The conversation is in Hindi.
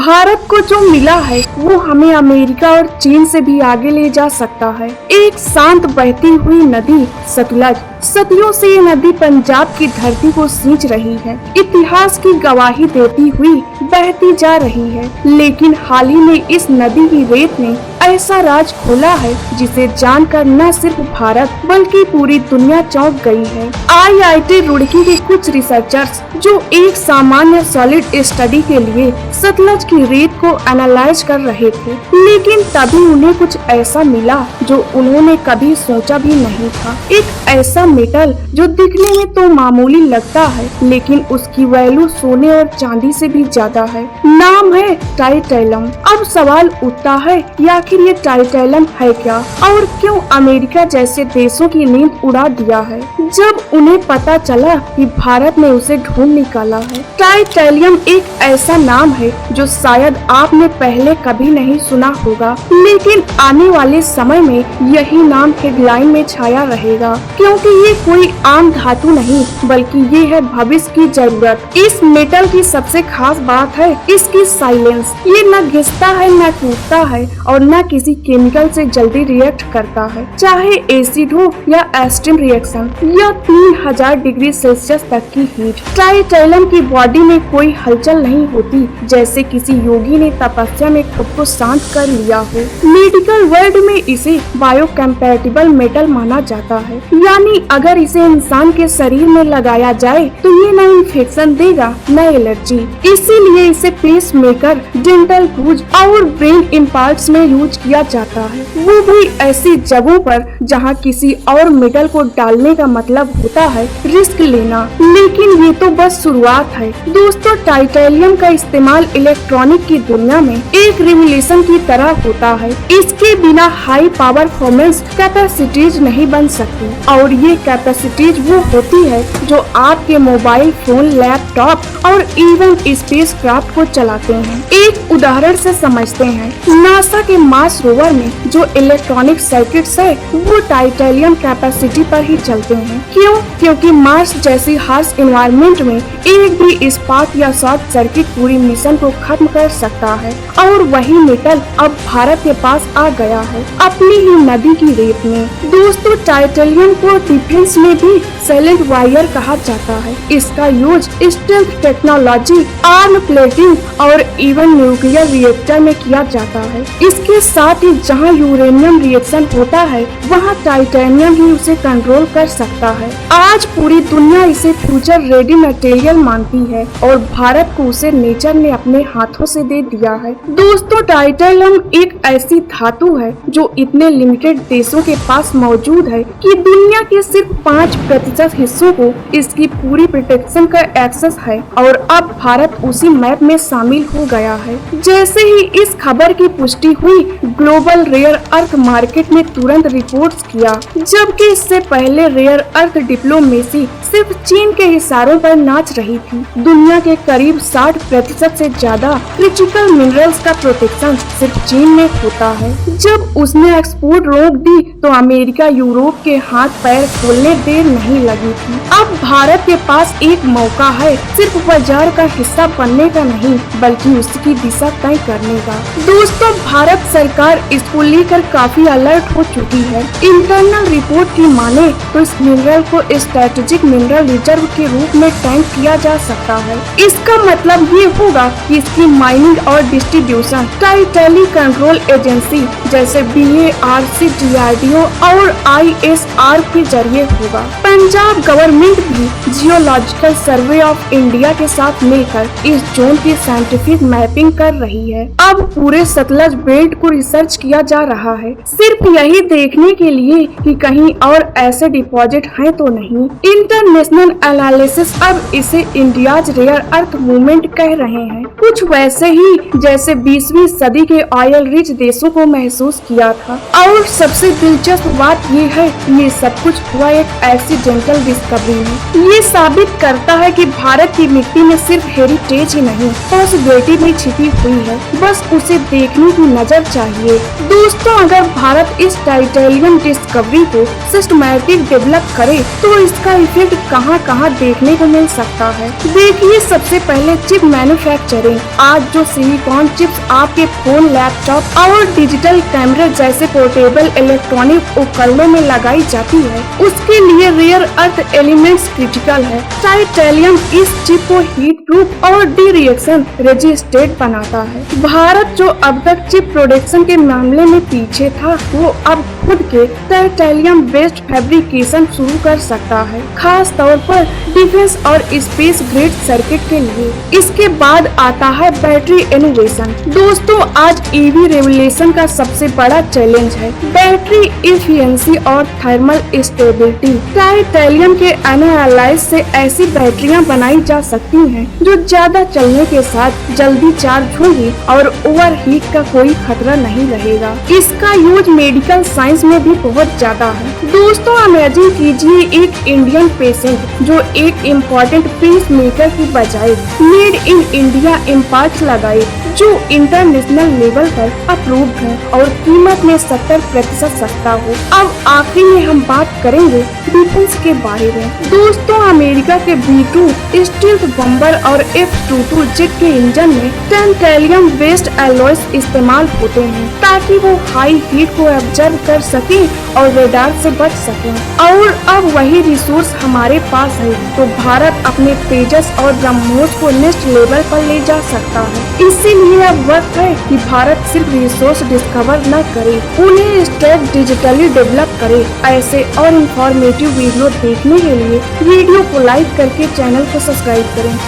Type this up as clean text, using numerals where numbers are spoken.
भारत को जो मिला है वो हमें अमेरिका और चीन से भी आगे ले जा सकता है। एक शांत बहती हुई नदी सतलज, सदियों से ये नदी पंजाब की धरती को सींच रही है, इतिहास की गवाही देती हुई बहती जा रही है। लेकिन हाल ही में इस नदी की रेत ने ऐसा राज खोला है जिसे जानकर न सिर्फ भारत बल्कि पूरी दुनिया चौंक गई है। IIT रुड़की के कुछ रिसर्चर्स जो एक सामान्य सॉलिड स्टडी के लिए सतलज की रेत को एनालाइज कर रहे थे, लेकिन तभी उन्हें कुछ ऐसा मिला जो उन्होंने कभी सोचा भी नहीं था। एक ऐसा मेटल जो दिखने में तो मामूली लगता है, लेकिन उसकी वैल्यू सोने और चांदी से भी ज्यादा है। नाम है टाइटेलम। अब सवाल उठता है कि आखिर ये टाइटेलम है क्या और क्यों अमेरिका जैसे देशों की नींद उड़ा दिया है जब उन्हें पता चला कि भारत ने उसे ढूंढ निकाला है। टाइटेलियम एक ऐसा नाम है जो शायद आपने पहले कभी नहीं सुना होगा, लेकिन आने वाले समय में यही नाम हेडलाइन में छाया रहेगा, क्योंकि ये कोई आम धातु नहीं बल्कि ये है भविष्य की जरूरत। इस मेटल की सबसे खास बात है इसकी साइलेंस। ये न घिसता है, न टूटता है और न किसी केमिकल से जल्दी रिएक्ट करता है, चाहे एसिड हो या एस्टिम रिएक्शन या 3000 डिग्री सेल्सियस तक की हीट। टाइटेलम की बॉडी में कोई हलचल नहीं होती, जैसे किसी योगी ने तपस्या में खुद को शांत कर लिया हो। मेडिकल वर्ल्ड में इसे बायोकम्पैटिबल मेटल माना जाता है, यानी अगर इसे इंसान के शरीर में लगाया जाए तो ये न इन्फेक्शन देगा न एलर्जी। इसीलिए इसे पेस मेकर, डेंटल गूज और ब्रेन इम्प्लांट्स में यूज किया जाता है, वो भी ऐसी जगहों पर जहाँ किसी और मेटल को डालने का मतलब होता है रिस्क लेना। लेकिन ये तो बस शुरुआत है दोस्तों। टाइटेलियम का इस्तेमाल इलेक्ट्रॉनिक की दुनिया में एक रिवोल्यूशन की तरह होता है। इसके बिना हाई पावर परफॉर्मेंस कैपेसिटीज नहीं बन सकती, और ये कैपेसिटीज वो होती है जो आपके मोबाइल फोन, लैपटॉप और इवन स्पेस क्राफ्ट को चलाते हैं। एक उदाहरण से समझते हैं, नासा के मार्स रोवर में जो इलेक्ट्रॉनिक सर्किट्स है वो टाइटेलियम कैपेसिटी पर ही चलते हैं। क्यों? क्योंकि मार्स जैसी हार्श एनवायरनमेंट में एक भी स्पार्क या शॉर्ट सर्किट पूरी मिशन को खत्म कर सकता है, और वही मेटल अब भारत के पास आ गया है अपनी ही नदी की रेत में। दोस्तों, टाइटेलियम को डिफेंस में भी साइलेंट वायर कहा जाता है। इसका use stealth technology, arm plating और इवन न्यूक्लियर रिएक्टर में किया जाता है। इसके साथ ही जहां यूरेनियम रिएक्शन होता है वहां टाइटेनियम ही उसे कंट्रोल कर सकता है। आज पूरी दुनिया इसे फ्यूचर रेडी मटेरियल मानती है और भारत को उसे नेचर ने अपने हाथों से दे दिया है। दोस्तों, टाइटेलियम एक ऐसी धातु है जो इतने लिमिटेड देशों के पास मौजूद है कि दुनिया के सिर्फ 5% हिस्सों को इसकी पूरी प्रोटेक्शन का एक्सेस है, और अब भारत उसी मैप में शामिल हो गया है। जैसे ही इस खबर की पुष्टि हुई, ग्लोबल रेयर अर्थ मार्केट ने तुरंत रिपोर्ट्स किया, जबकि इससे पहले रेयर अर्थ डिप्लोमेसी सिर्फ चीन के इशारों पर नाच रही थी। दुनिया के करीब 60% से ज्यादा क्रिटिकल मिनरल्स का प्रोटेक्शन सिर्फ चीन में होता है। जब उसने एक्सपोर्ट रोक दी तो अमेरिका, यूरोप के हाथ पैर खोलने देर नहीं लगी थी। अब भारत के पास एक मौका है, सिर्फ बाजार का हिस्सा बनने का नहीं बल्कि उसकी दिशा तय करने का। दोस्तों, भारत सरकार इसको लेकर काफी अलर्ट हो चुकी है। इंटरनल रिपोर्ट की माने तो इस मिनरल को स्ट्रेटेजिक मिनरल रिजर्व के रूप में टैग किया जा सकता है। इसका मतलब ये होगा कि इसकी माइनिंग और डिस्ट्रीब्यूशन टाइटेली कंट्रोल एजेंसी जैसे BARC, DRDO और ISR के जरिए होगा। पंजाब गवर्नमेंट भी जियोलॉजिकल सर्वे ऑफ इंडिया के साथ मिलकर इस जोन की साइंटिफिक मैपिंग कर रही है। अब पूरे सतलज बेल्ट को रिसर्च किया जा रहा है, सिर्फ यही देखने के लिए कि कहीं और ऐसे डिपॉजिट हैं तो नहीं। इंटरनेशनल एनालिसिस अब इसे इंडियाज रेयर अर्थ मूवमेंट कह रहे हैं, कुछ वैसे ही जैसे 20वीं सदी के ऑयल रिच देशों को महसूस किया था। और सबसे दिलचस्प बात ये है, ये सब कुछ हुआ एक एक्सीडेंटल डिस्कवरी में। ये साबित करता है कि भारत की मिट्टी में सिर्फ हेरिटेज ही नहीं, पॉसिबिलिटी भी छिपी हुई है, बस बस उसे देखने की नजर चाहिए। दोस्तों, अगर भारत इस टाइटेनियम डिस्कवरी को सिस्टमैटिक डेवलप करे तो इसका इफेक्ट कहां-कहां देखने को मिल सकता है। देखिए, सबसे पहले चिप मैन्युफैक्चरिंग। आज जो सिलिकॉन चिप्स आपके फोन, लैपटॉप और डिजिटल कैमरे जैसे पोर्टेबल इलेक्ट्रॉनिक उपकरणों में लगाई जाती है, उसके लिए रेयर अर्थ एलिमेंट्स क्रिटिकल है। टाइटेनियम इस चिप को हीट प्रूफ और डी रिएक्शन रेजिस्टेंट बनाता है। भारत जो अब तक चिप प्रोडक्शन के मामले में पीछे था, वो अब खुद के टाइटेनियम बेस्ड फैब्रिकेशन शुरू कर सकता है, खास तौर पर डिफेंस और स्पेस ग्रेड सर्किट के लिए। इसके बाद आता है बैटरी इनोवेशन। दोस्तों, आज ईवी रेवोल्यूशन का सबसे बड़ा चैलेंज है बैटरी एफिशिएंसी और थर्मल स्टेबिलिटी। टाइटेनियम के एनालाइज से ऐसी बैटरियां बनाई जा सकती हैं जो ज्यादा चलने के साथ जल्दी चार्ज होगी और ओवरहीट का कोई खतरा नहीं रहेगा। इसका यूज मेडिकल साइंस में भी बहुत ज्यादा है। दोस्तों, इमेजिन कीजिए एक इंडियन पेशेंट जो एक इम्पोर्टेंट पेस मेकर की बजाय मेड इन इंडिया इम्प्लांट्स लगाए जो इंटरनेशनल लेवल पर अप्रूव्ड है और कीमत में 70% सस्ता हो। अब आखिरी में हम बात करेंगे डिफेंस के बारे में। दोस्तों, अमेरिका के B-2 स्टील्थ बम्बर और F-22 जेट के इंजन में टाइटेनियम बेस्ड एलॉयज इस्तेमाल होते हैं ताकि वो हाई हीट को ऑब्जर्व कर सके और रेडार से बच सके। और अब वही रिसोर्स हमारे पास है, तो भारत अपने तेजस और ब्रह्मोस को नेक्स्ट लेवल पर ले जा सकता है। इसीलिए अब वक्त है कि भारत सिर्फ रिसोर्स डिस्कवर न करे, उन्हें स्टेप डिजिटली डेवलप करे। ऐसे और इंफॉर्मेटिव वीडियो देखने के लिए वीडियो को लाइक करके चैनल को सब्सक्राइब करें।